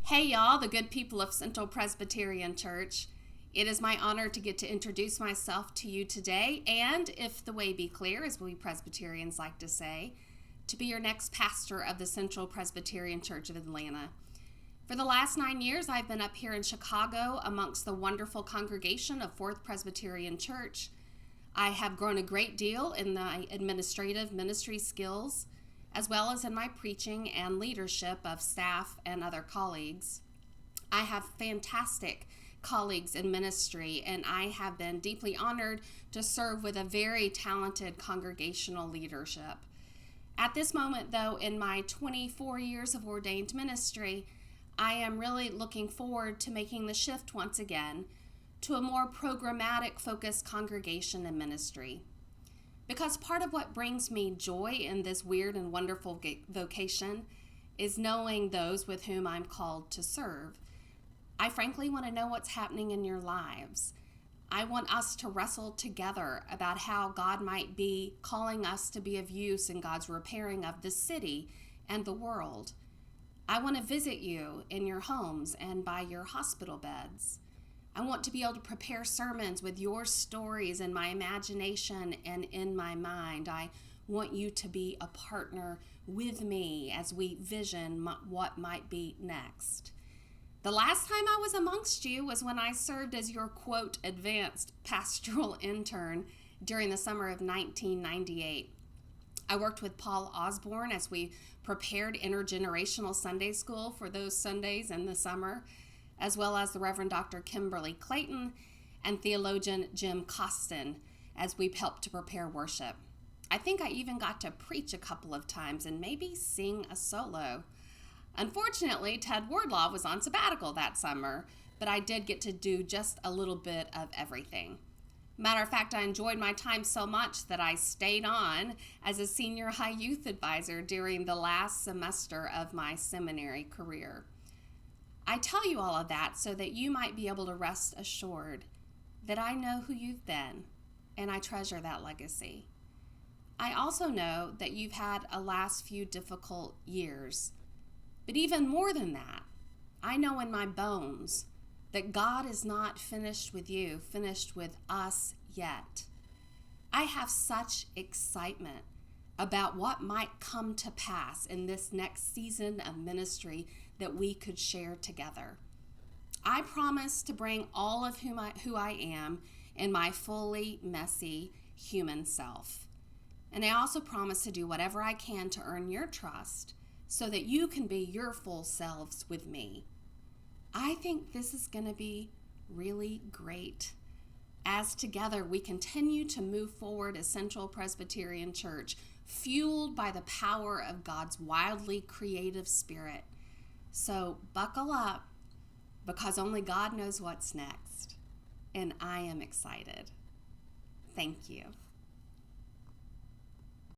Hey y'all, the good people of Central Presbyterian Church. It is my honor to get to introduce myself to you today, and if the way be clear, as we Presbyterians like to say, to be your next pastor of the Central Presbyterian Church of Atlanta. For the last 9 years, I've been up here in Chicago amongst the wonderful congregation of Fourth Presbyterian Church. I have grown a great deal in my administrative ministry skills, as well as in my preaching and leadership of staff and other colleagues. I have fantastic colleagues in ministry, and I have been deeply honored to serve with a very talented congregational leadership. At this moment, though, in my 24 years of ordained ministry, I am really looking forward to making the shift once again to a more programmatic focused congregation and ministry. Because part of what brings me joy in this weird and wonderful vocation is knowing those with whom I'm called to serve. I frankly want to know what's happening in your lives. I want us to wrestle together about how God might be calling us to be of use in God's repairing of the city and the world. I want to visit you in your homes and by your hospital beds. I want to be able to prepare sermons with your stories in my imagination and in my mind. I want you to be a partner with me as we vision what might be next. The last time I was amongst you was when I served as your, quote, advanced pastoral intern during the summer of 1998. I worked with Paul Osborne as we prepared intergenerational Sunday school for those Sundays in the summer, as well as the Reverend Dr. Kimberly Clayton and theologian Jim Costin as we helped to prepare worship. I think I even got to preach a couple of times and maybe sing a solo. Unfortunately, Ted Wardlaw was on sabbatical that summer, but I did get to do just a little bit of everything. Matter of fact, I enjoyed my time so much that I stayed on as a senior high youth advisor during the last semester of my seminary career. I tell you all of that so that you might be able to rest assured that I know who you've been, and I treasure that legacy. I also know that you've had a last few difficult years, but even more than that, I know in my bones that God is not finished with you, finished with us yet. I have such excitement about what might come to pass in this next season of ministry that we could share together. I promise to bring all of who I am in my fully messy human self. And I also promise to do whatever I can to earn your trust so that you can be your full selves with me. I think this is going to be really great as together we continue to move forward as Central Presbyterian Church, fueled by the power of God's wildly creative spirit. So buckle up, because only God knows what's next, and I am excited. Thank you.